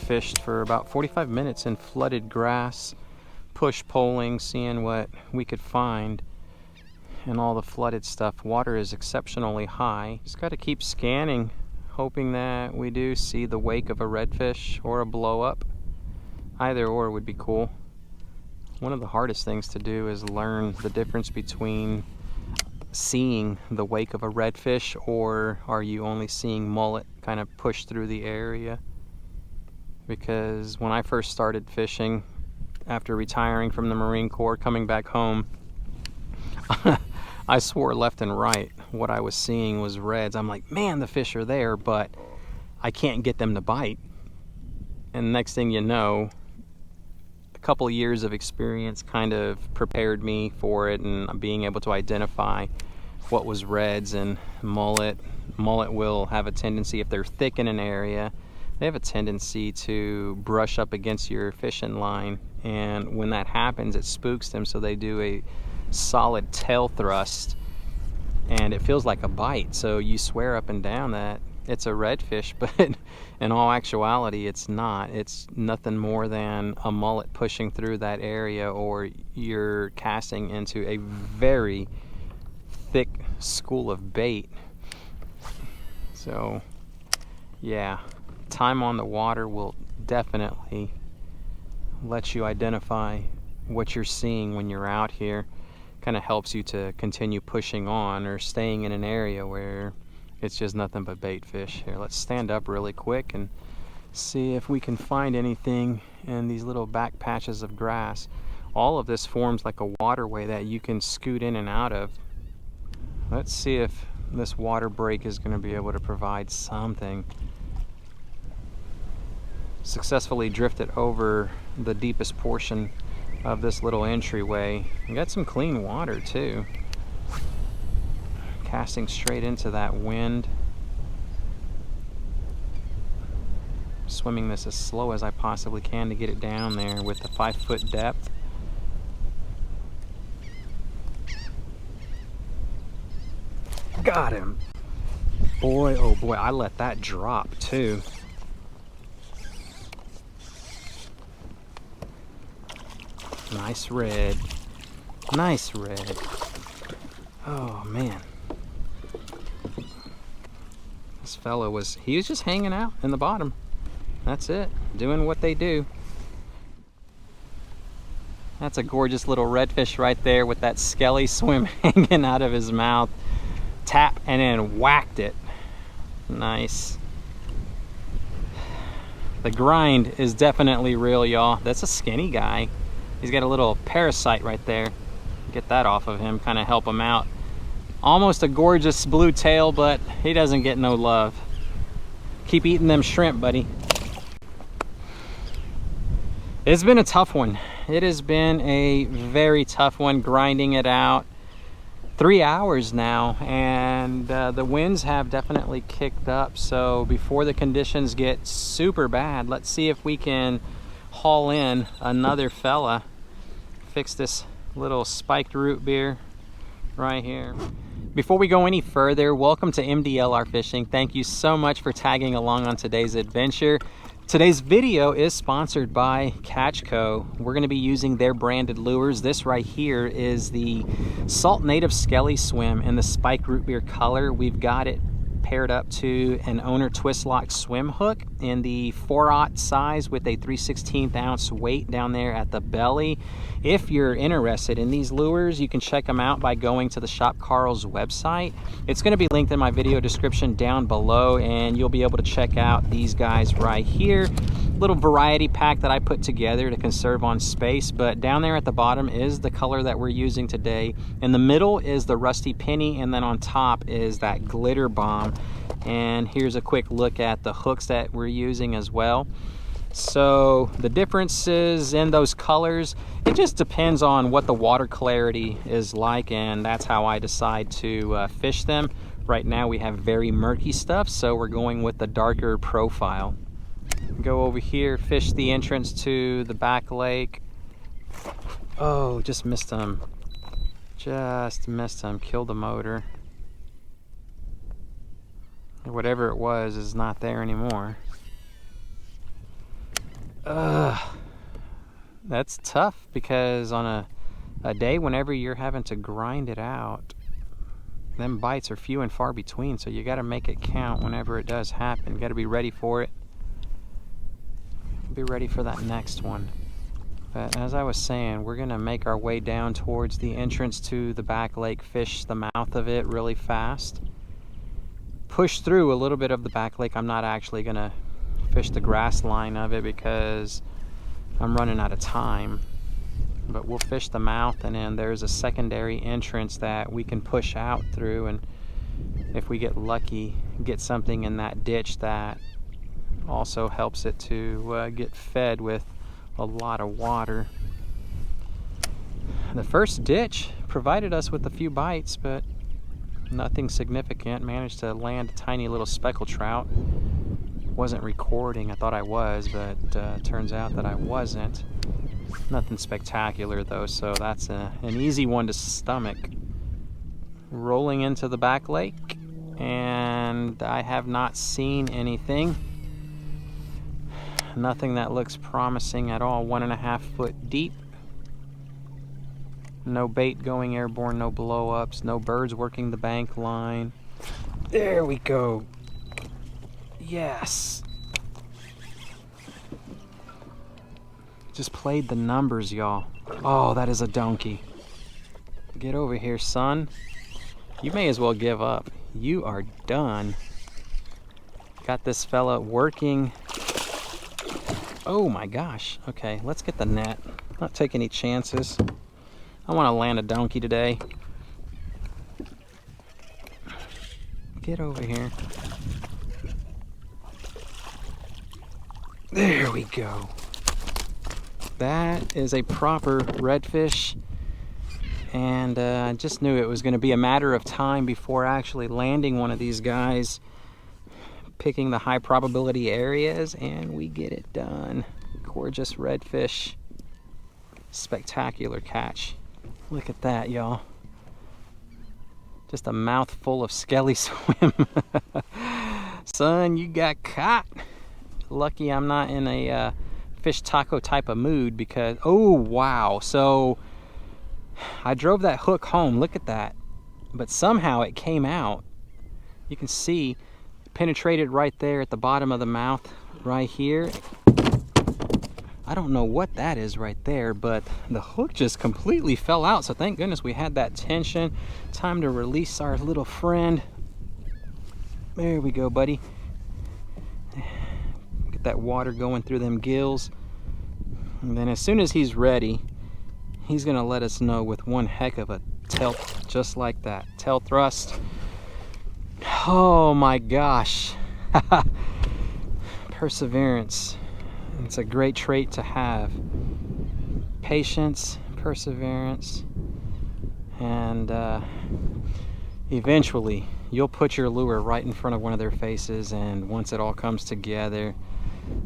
Fished for about 45 minutes in flooded grass, push poling, seeing what we could find, and all the flooded stuff. Water is exceptionally high. Just got to keep scanning, hoping that we do see the wake of a redfish or a blow up. Either or would be cool. One of the hardest things to do is learn the difference between seeing the wake of a redfish, or are you only seeing mullet kind of push through the area. Because when I first started fishing after retiring from the Marine Corps, coming back home, I swore left and right what I was seeing was reds. I'm like, man, the fish are there, but I can't get them to bite. And next thing you know, a couple of years of experience kind of prepared me for it, and being able to identify what was reds and mullet. Mullet will have a tendency, if they're thick in an area, they have a tendency to brush up against your fishing line, and when that happens it spooks them, so they do a solid tail thrust and it feels like a bite, so you swear up and down that it's a redfish, but in all actuality it's not. It's nothing more than a mullet pushing through that area, or you're casting into a very thick school of bait. So yeah, time on the water will definitely let you identify what you're seeing when you're out here. Kind of helps you to continue pushing on or staying in an area where it's just nothing but bait fish. Here, let's stand up really quick and see if we can find anything in these little back patches of grass. All of this forms like a waterway that you can scoot in and out of. Let's see if this water break is going to be able to provide something. Successfully drifted over the deepest portion of this little entryway. We got some clean water too. Casting straight into that wind. Swimming this as slow as I possibly can to get it down there with the 5-foot depth. Got him. Boy, oh boy, I let that drop too. Nice red. Nice red. Oh man. This fella he was just hanging out in the bottom. That's it. Doing what they do. That's a gorgeous little redfish right there with that skelly swim hanging out of his mouth. Tap and then whacked it. Nice. The grind is definitely real, y'all. That's a skinny guy. He's got a little parasite right there. Get that off of him, kind of help him out. Almost a gorgeous blue tail, but he doesn't get no love. Keep eating them shrimp, buddy. It's been a tough one. It has been a very tough one, grinding it out. 3 hours now, and the winds have definitely kicked up, so before the conditions get super bad, let's see if we can haul in another fella. Fix this little spiked root beer right here. Before we go any further, welcome to MDLR Fishing. Thank you so much for tagging along on today's adventure. Today's video is sponsored by Catch Co. We're going to be using their branded lures. This right here is the Salt Native Skelly Swim in the spiked root beer color. We've got it paired up to an owner twist lock swim hook in the 4/0 size with a 3/16 ounce weight down there at the belly. If you're interested in these lures, you can check them out by going to the Shop Karl's website. It's going to be linked in my video description down below, and you'll be able to check out these guys right here. little variety pack that I put together to conserve on space. But down there at the bottom is the color that we're using today. In the middle is the rusty penny, and then on top is that glitter bomb. And here's a quick look at the hooks that we're using as well. So the differences in those colors, it just depends on what the water clarity is like, and that's how I decide to fish them. Right now we have very murky stuff, so we're going with the darker profile. Go over here, fish the entrance to the back lake. Oh, just missed him. Just missed him. Killed the motor. Whatever it was is not there anymore. That's tough, because on a day whenever you're having to grind it out, them bites are few and far between, so you got to make it count whenever it does happen. Got to be ready for it. Be ready for that next one. But as I was saying, we're gonna make our way down towards the entrance to the back lake, fish the mouth of it really fast, push through a little bit of the back lake. I'm not actually gonna fish the grass line of it because I'm running out of time, but we'll fish the mouth, and then there's a secondary entrance that we can push out through, and if we get lucky, get something in that ditch that also helps it to get fed with a lot of water. The first ditch provided us with a few bites, but nothing significant. Managed to land a tiny little speckled trout. Wasn't recording. I thought I was, but turns out that I wasn't. Nothing spectacular though, so that's an easy one to stomach. Rolling into the back lake, and I have not seen anything. Nothing that looks promising at all. 1.5 foot deep. No bait going airborne, no blow-ups, no birds working the bank line. There we go. Yes. Just played the numbers, y'all. Oh, that is a donkey. Get over here, son. You may as well give up. You are done. Got this fella working. Oh my gosh. Okay, let's get the net. Not take any chances. I want to land a donkey today. Get over here. There we go. That is a proper redfish, and I just knew it was going to be a matter of time before actually landing one of these guys, picking the high probability areas, and we get it done. Gorgeous redfish. Spectacular catch. Look at that, y'all. Just a mouthful of skelly swim. Son, you got caught. Lucky I'm not in a fish taco type of mood, because oh wow, so I drove that hook home. Look at that. But somehow it came out. You can see it penetrated right there at the bottom of the mouth right here. I don't know what that is right there, but the hook just completely fell out. So thank goodness we had that tension. Time to release our little friend. There we go, buddy. Get that water going through them gills. And then as soon as he's ready, he's gonna let us know with one heck of a tail, just like that. Tail thrust. Oh my gosh. Perseverance. It's a great trait to have. Patience, perseverance, and eventually you'll put your lure right in front of one of their faces, and once it all comes together,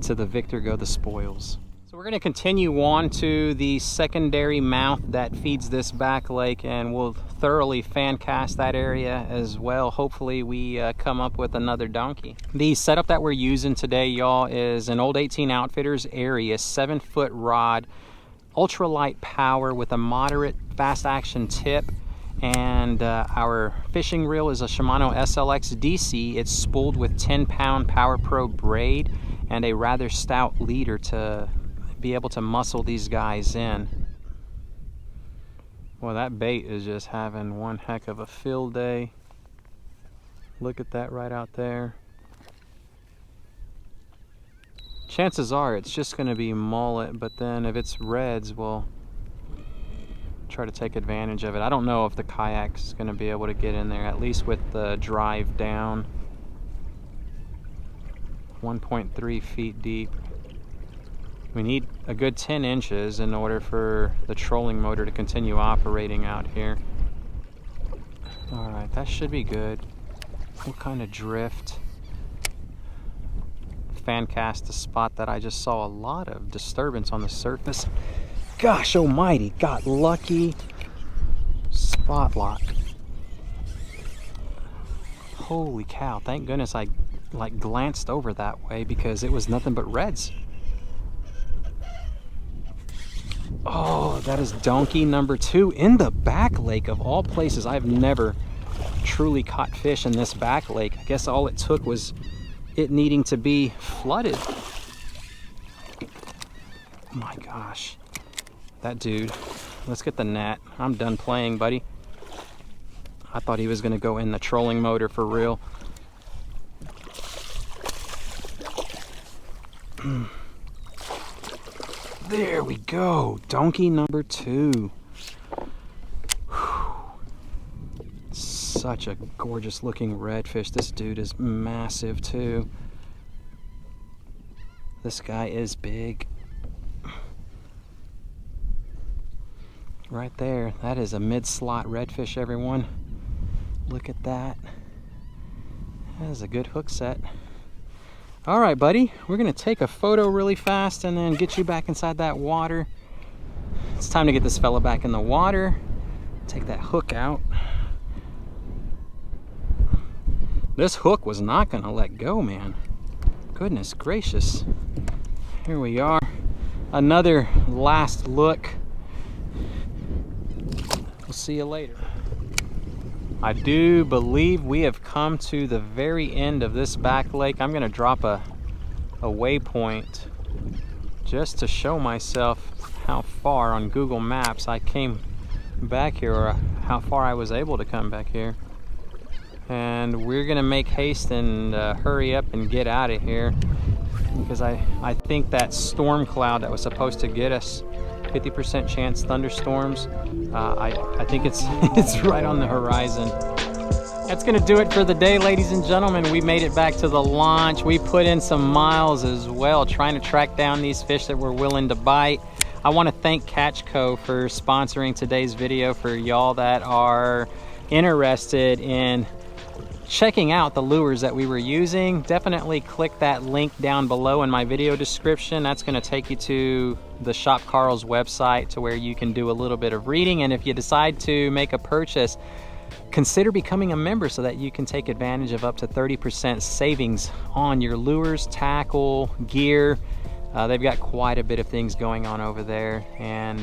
to the victor go the spoils. So we're going to continue on to the secondary mouth that feeds this back lake, and we'll thoroughly fan cast that area as well. Hopefully we come up with another donkey. The setup that we're using today, y'all, is an old 18 Outfitters area 7-foot rod, ultralight power with a moderate fast action tip, and our fishing reel is a Shimano SLX DC. It's spooled with 10-pound Power Pro braid and a rather stout leader to be able to muscle these guys in. Well, that bait is just having one heck of a field day. Look at that right out there. chances are it's just going to be mullet, but then if it's reds, we'll try to take advantage of it. I don't know if the kayak's going to be able to get in there, at least with the drive down. 1.3 feet deep. We need a good 10 inches in order for the trolling motor to continue operating out here. Alright, that should be good. What kind of drift? Fan cast a spot that I just saw a lot of disturbance on the surface. Gosh almighty, got lucky. Spot lock. Holy cow, thank goodness I like glanced over that way because it was nothing but reds. Oh, that is donkey number 2 in the back lake of all places. I've never truly caught fish in this back lake. I guess all it took was it needing to be flooded. My gosh. That dude. Let's get the net. I'm done playing, buddy. I thought he was going to go in the trolling motor for real. There we go. Donkey number 2. Whew. Such a gorgeous looking redfish. This dude is massive too. This guy is big. Right there. That is a mid-slot redfish, everyone. Look at that. That is a good hook set. All right, buddy, we're gonna take a photo really fast and then get you back inside that water. It's time to get this fella back in the water. Take that hook out. This hook was not gonna let go, man. Goodness gracious. Here we are. Another last look. We'll see you later. I do believe we have come to the very end of this back lake. I'm gonna drop a waypoint just to show myself how far on Google Maps I came back here, or how far I was able to come back here. And we're gonna make haste and hurry up and get out of here, because I think that storm cloud that was supposed to get us 50% chance thunderstorms, I think it's right on the horizon. That's gonna do it for the day, ladies and gentlemen. We made it back to the launch. We put in some miles as well trying to track down these fish that were willing to bite. I want to thank Catch Co for sponsoring today's video. For y'all that are interested in checking out the lures that we were using, definitely click that link down below in my video description. That's going to take you to the Shop Karl's website, to where you can do a little bit of reading. And if you decide to make a purchase, consider becoming a member so that you can take advantage of up to 30% savings on your lures, tackle, gear. They've got quite a bit of things going on over there. And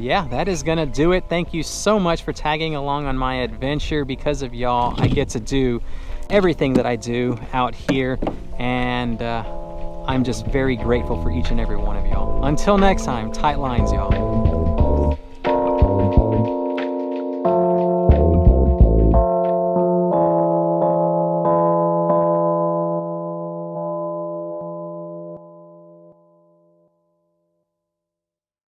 yeah, that is gonna do it. Thank you so much for tagging along on my adventure. Because of y'all, I get to do everything that I do out here, and I'm just very grateful for each and every one of y'all. Until next time, tight lines, y'all.